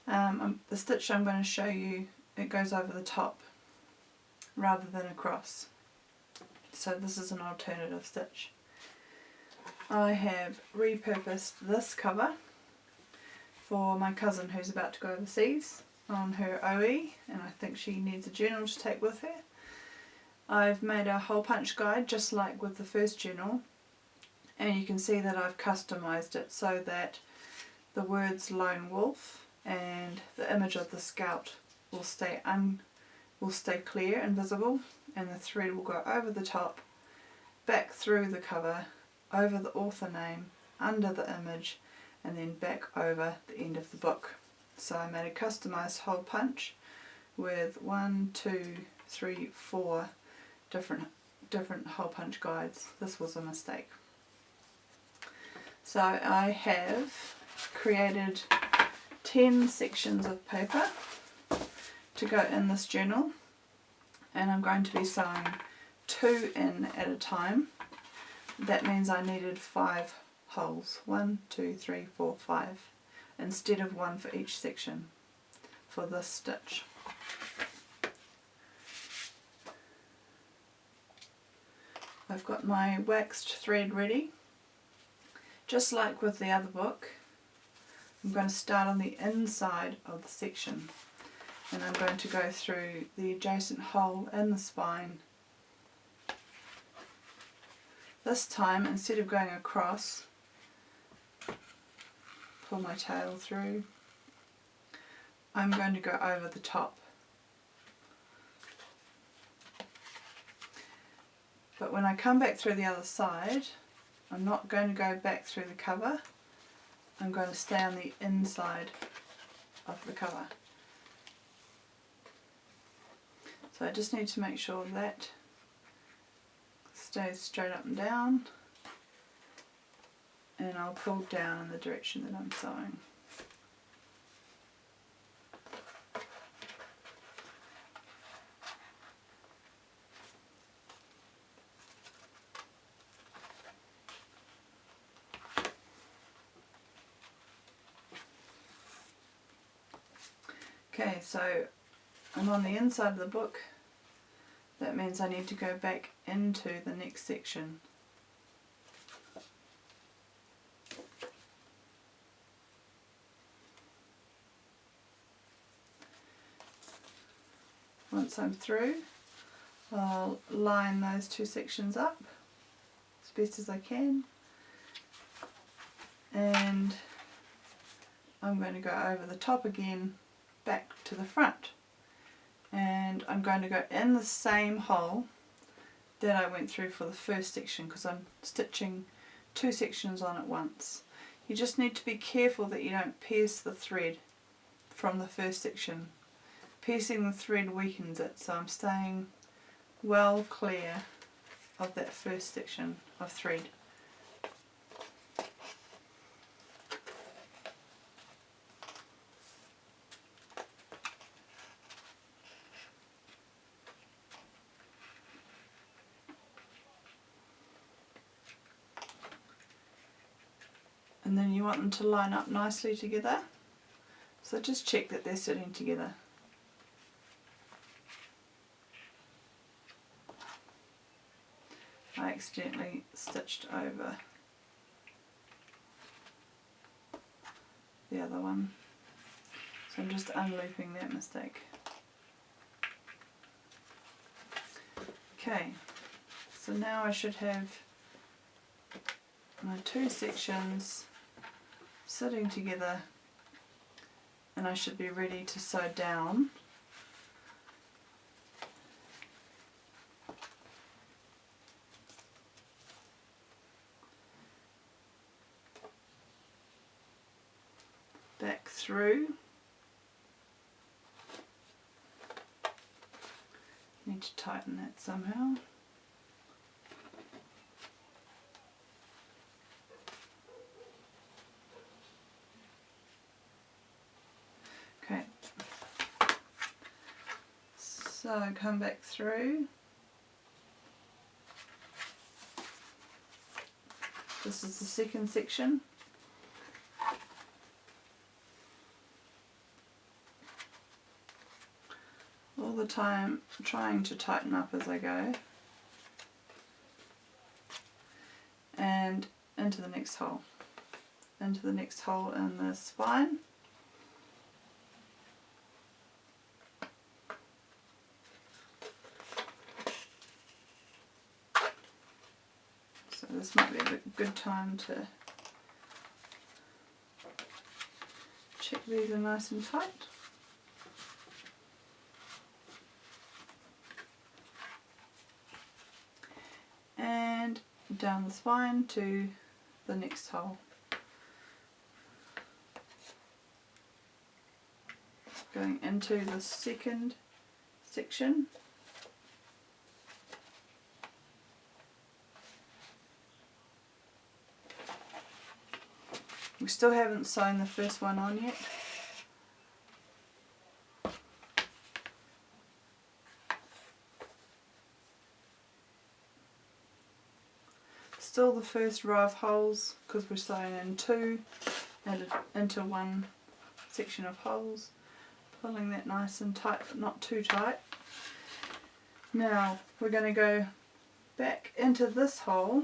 The stitch I'm going to show you, it goes over the top rather than across. So this is an alternative stitch. I have repurposed this cover for my cousin who's about to go overseas on her OE, and I think she needs a journal to take with her. I've made a hole punch guide just like with the first journal, and you can see that I've customised it so that the words lone wolf and the image of the scout will stay clear and visible, and the thread will go over the top, back through the cover, over the author name, under the image, and then back over the end of the book. So I made a customised hole punch with 4 different hole punch guides. This was a mistake. So I have created 10 sections of paper to go in this journal, and I'm going to be sewing 2 in at a time. That means I needed 5 holes, 1, 2, 3, 4, 5, instead of 1 for each section for this stitch. I've got my waxed thread ready. Just like with the other book, I'm going to start on the inside of the section, and I'm going to go through the adjacent hole in the spine. This time, instead of going across, pull my tail through, I'm going to go over the top. But when I come back through the other side, I'm not going to go back through the cover, I'm going to stay on the inside of the cover. So I just need to make sure that stays straight up and down, and I'll pull down in the direction that I'm sewing. Okay, so I'm on the inside of the book. That means I need to go back into the next section. Once I'm through, I'll line those 2 sections up as best as I can, and I'm going to go over the top again, back to the front, and I'm going to go in the same hole that I went through for the first section, because I'm stitching 2 sections on at once. You just need to be careful that you don't pierce the thread from the first section. Piercing the thread weakens it, so I'm staying well clear of that first section of thread. And then you want them to line up nicely together, so just check that they're sitting together. I accidentally stitched over the other one, so I'm just unlooping that mistake. Okay, so now I should have my 2 sections sitting together, and I should be ready to sew down. Back through. Need to tighten that somehow. Okay, so come back through. This is the second section. time trying to tighten up as I go, and into the next hole, in the spine. So this might be a good time to check these are nice and tight. And down the spine to the next hole. Going into the second section. We still haven't sewn the first one on yet. Still the first row of holes because we're sewing in two and into one section of holes. Pulling that nice and tight but not too tight. Now we're going to go back into this hole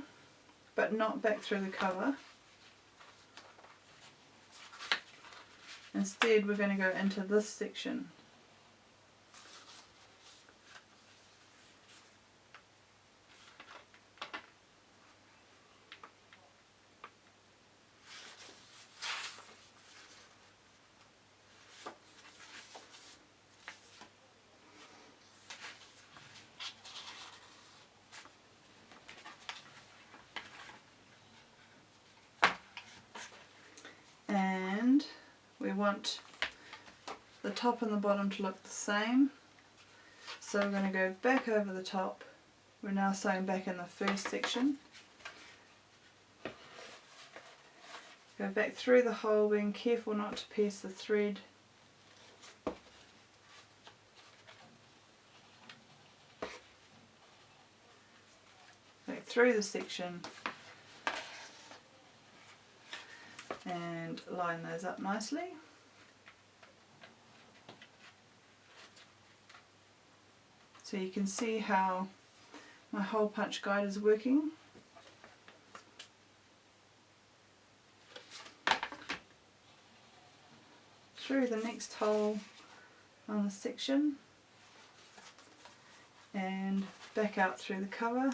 but not back through the cover. Instead we're going to go into this section. And we want the top and the bottom to look the same, so we're going to go back over the top. We're now sewing back in the first section. Go back through the hole, being careful not to pierce the thread. Back through the section and line those up nicely. So you can see how my hole punch guide is working. Through the next hole on the section and back out through the cover.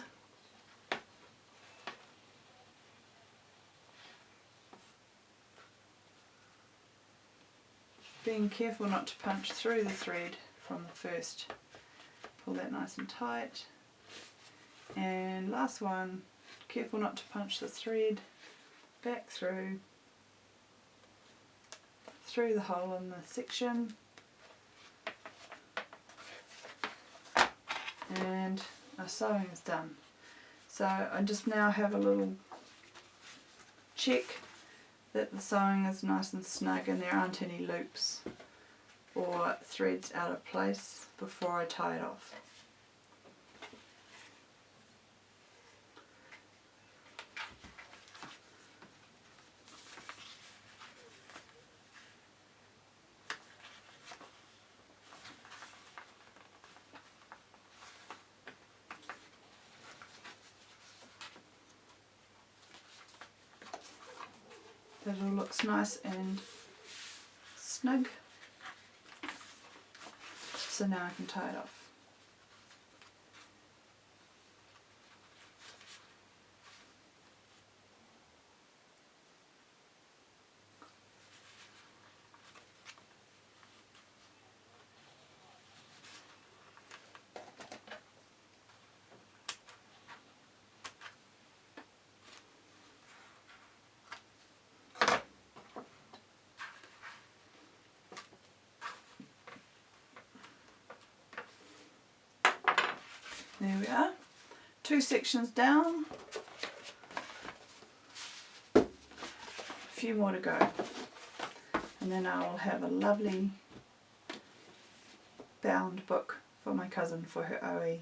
Being careful not to punch through the thread from the first. Pull that nice and tight. And last one, careful not to punch the thread back through the hole in the section. And our sewing is done. So I just now have a little check that the sewing is nice and snug and there aren't any loops or threads out of place before I tie it off. That all looks nice and snug. So now I can tie it off. There we are, 2 sections down, a few more to go, and then I will have a lovely bound book for my cousin for her OE.